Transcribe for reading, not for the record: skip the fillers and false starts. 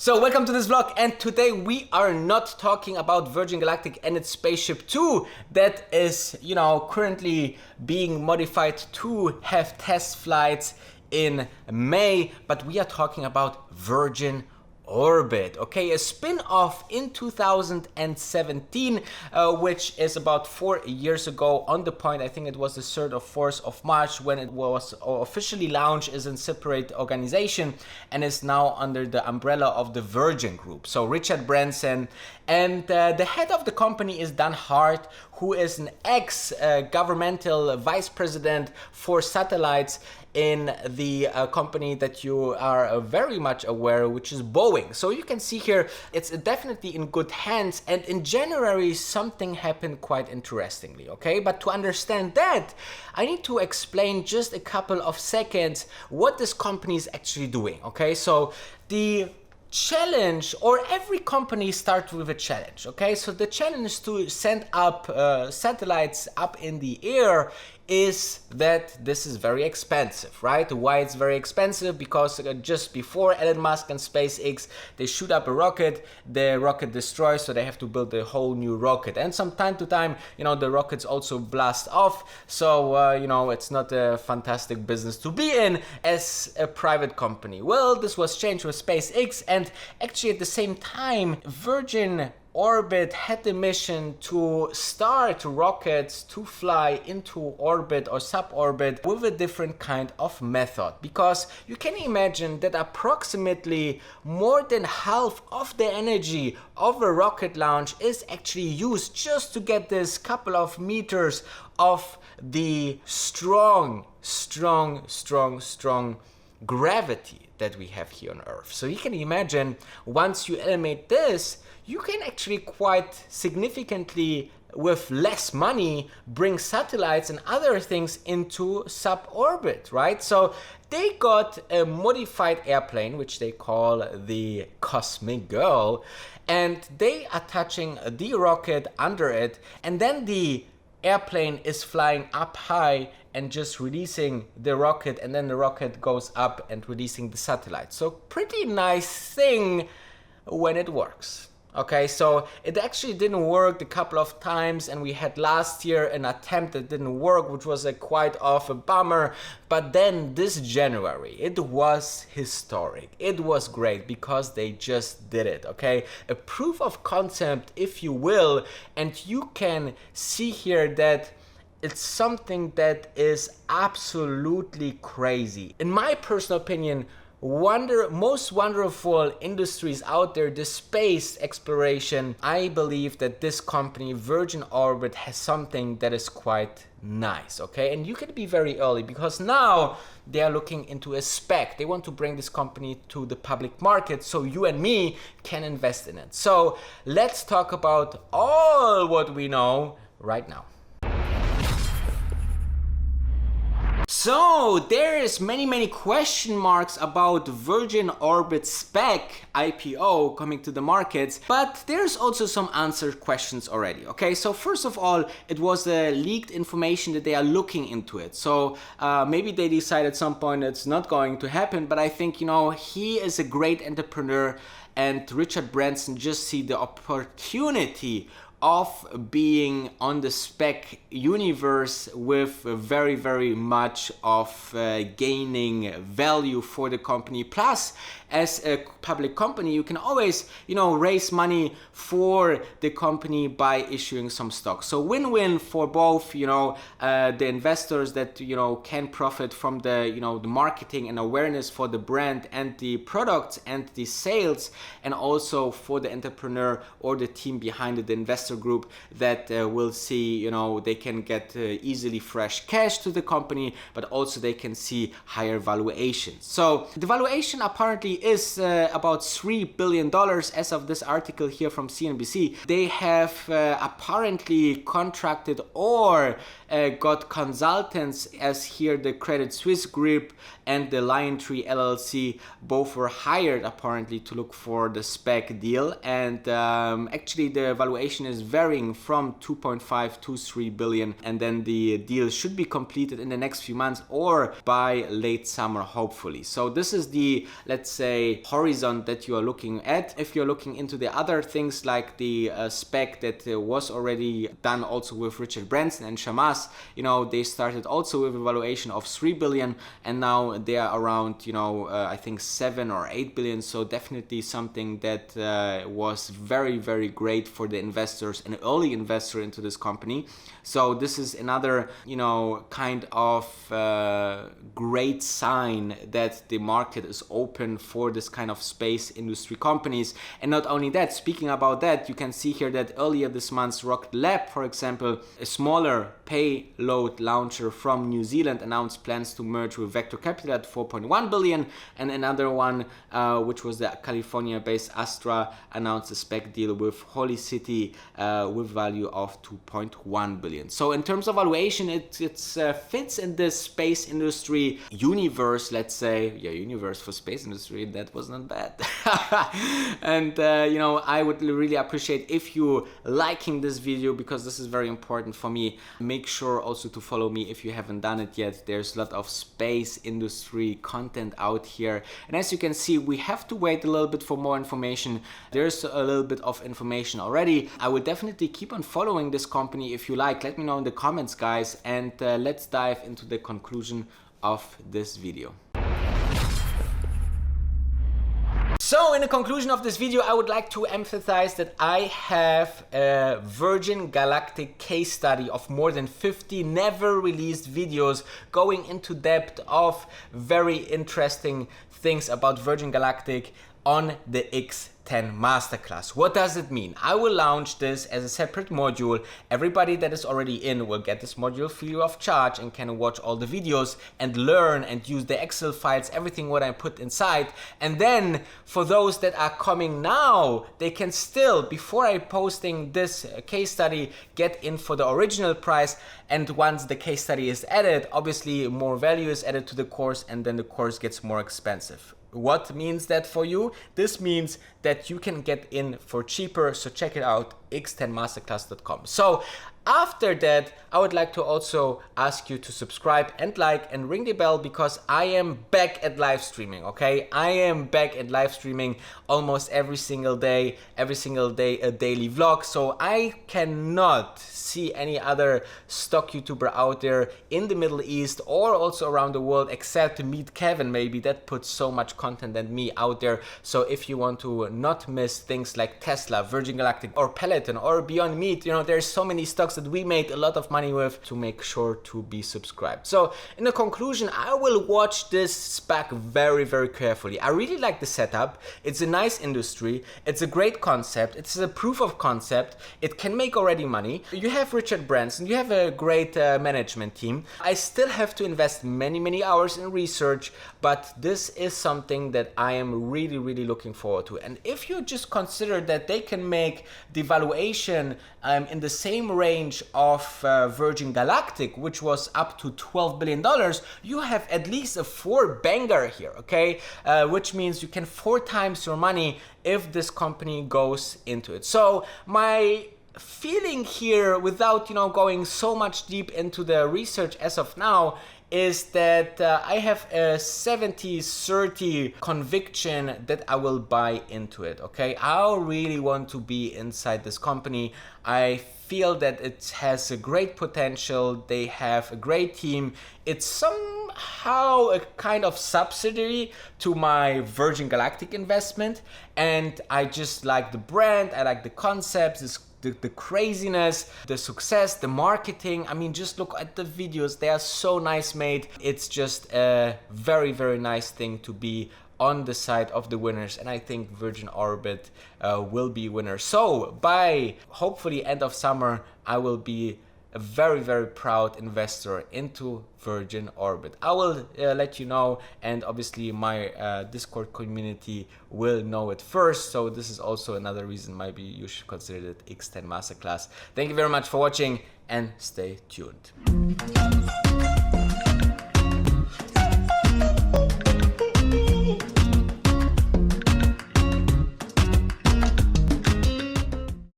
So welcome to this vlog, and today we are not talking about Virgin Galactic and its Spaceship Two that is, currently being modified to have test flights in May, but we are talking about Virgin Orbit, okay, a spin-off in 2017, which is about 4 years ago on the point. I think it was the 3rd or 4th of March when it was officially launched as a separate organization and is now under the umbrella of the Virgin Group. So Richard Branson and the head of the company is Dan Hart, who is an ex-governmental vice president for satellites in the company that you are very much aware, which is Boeing. So you can see here, it's definitely in good hands. And in January, something happened quite interestingly, okay? But to understand that, I need to explain just a couple of seconds what this company is actually doing, okay? So the challenge, or every company starts with a challenge, okay? So the challenge is to send up satellites up in the air is that this is very expensive, right? Why it's very expensive? Because just before Elon Musk and SpaceX, they shoot up a rocket, the rocket destroys, so they have to build a whole new rocket. And from time to time, the rockets also blast off. So, it's not a fantastic business to be in as a private company. Well, this was changed with SpaceX, and actually at the same time, Virgin Orbit had the mission to start rockets to fly into orbit or suborbit with a different kind of method, because you can imagine that approximately more than half of the energy of a rocket launch is actually used just to get this couple of meters of the strong gravity that we have here on Earth. So you can imagine, once you eliminate this, you can actually quite significantly, with less money, bring satellites and other things into suborbit, right? So they got a modified airplane, which they call the Cosmic Girl, and they are attaching the rocket under it, and then the airplane is flying up high and just releasing the rocket, and then the rocket goes up and releasing the satellite. So pretty nice thing when it works. Okay, so it actually didn't work a couple of times, and we had last year an attempt that didn't work, which was quite of a bummer. But then this January, it was historic. It was great because they just did it, okay? A proof of concept, if you will, and you can see here that it's something that is absolutely crazy. In my personal opinion, most wonderful industries out there, the space exploration, I believe that this company, Virgin Orbit, has something that is quite nice, okay? And you can be very early, because now they are looking into a SPAC. They want to bring this company to the public market so you and me can invest in it. So let's talk about all what we know right now. So there is many question marks about Virgin Orbit SPAC IPO coming to the markets, but there's also some answered questions already, okay? So first of all, it was leaked information that they are looking into it. So maybe they decide at some point it's not going to happen, but I think, he is a great entrepreneur, and Richard Branson just see the opportunity of being on the SPAC universe with very much of gaining value for the company. Plus, as a public company, you can always, raise money for the company by issuing some stock. So win-win for both, the investors that, can profit from the, the marketing and awareness for the brand and the products and the sales, and also for the entrepreneur or the team behind it, the investor group that will see, they can get easily fresh cash to the company, but also they can see higher valuations. So the valuation apparently is about $3 billion as of this article here from CNBC. They have apparently contracted or got consultants, as here the Credit Suisse Group and the Liontree LLC both were hired apparently to look for the SPAC deal, and actually the valuation is varying from 2.5 to 3 billion, and then the deal should be completed in the next few months or by late summer, hopefully. So this is the, let's say, horizon that you are looking at. If you're looking into the other things like the spec that was already done also with Richard Branson and Shammas, you know, they started also with a valuation of 3 billion, and now they are around, you know, I think 7 or 8 billion. So definitely something that was very, very great for the investors, an early investor into this company. So this is another, you know, kind of great sign that the market is open for this kind of space industry companies. And not only that, speaking about that, you can see here that earlier this month, Rocket Lab, for example, a smaller payload launcher from New Zealand, announced plans to merge with Vector Capital at 4.1 billion, and another one, which was the California-based Astra, announced a spec deal with Holy City with value of 2.1 billion. So in terms of valuation, it fits in this space industry universe, let's say. Yeah, universe for space industry, that was not bad. And you know, I would really appreciate if you liking this video, because this is very important for me. Make sure also to follow me if you haven't done it yet. There's a lot of space industry content out here, and as you can see, we have to wait a little bit for more information. There's a little bit of information already. I will definitely keep on following this company if you like. Let me know in the comments, guys, and let's dive into the conclusion of this video. So in the conclusion of this video, I would like to emphasize that I have a Virgin Galactic case study of more than 50 never released videos going into depth of very interesting things about Virgin Galactic on the X10 Masterclass. What does it mean? I will launch this as a separate module. Everybody that is already in will get this module free of charge and can watch all the videos and learn and use the Excel files, everything what I put inside. And then for those that are coming now, they can still, before I posting this case study, get in for the original price. And once the case study is added, obviously more value is added to the course, and then the course gets more expensive. What means that for you? This means that you can get in for cheaper, so check it out, x10masterclass.com. So after that, I would like to also ask you to subscribe and like and ring the bell, because I am back at live streaming, okay? I am back at live streaming almost every single day a daily vlog. So I cannot see any other stock YouTuber out there in the Middle East or also around the world except Meet Kevin, maybe, that puts so much content than me out there. So if you want to not miss things like Tesla, Virgin Galactic or Peloton or Beyond Meat, you know, there's so many stocks that we made a lot of money with, to make sure to be subscribed. So in the conclusion, I will watch this SPAC very, very carefully. I really like the setup. It's a nice industry. It's a great concept. It's a proof of concept. It can make already money. You have Richard Branson. You have a great management team. I still have to invest many, many hours in research, but this is something that I am really, really looking forward to. And if you just consider that they can make the valuation in the same range of Virgin Galactic, which was up to $12 billion, you have at least a 4-banger here, okay? Which means you can 4 times your money if this company goes into it. So my feeling here, without, you know, going so much deep into the research as of now, is that I have a 70-30 conviction that I will buy into it, okay? I really want to be inside this company. I feel that it has a great potential. They have a great team. It's somehow a kind of subsidiary to my Virgin Galactic investment, and I just like the brand. I like the concepts, the craziness, the success, the marketing. I mean, just look at the videos. They are so nice made. It's just a very, very nice thing to be on the side of the winners, and I think Virgin Orbit will be winner. So by hopefully end of summer, I will be a very, very proud investor into Virgin Orbit. I will let you know, and obviously my Discord community will know it first. So this is also another reason maybe you should consider it X10 Masterclass. Thank you very much for watching, and stay tuned.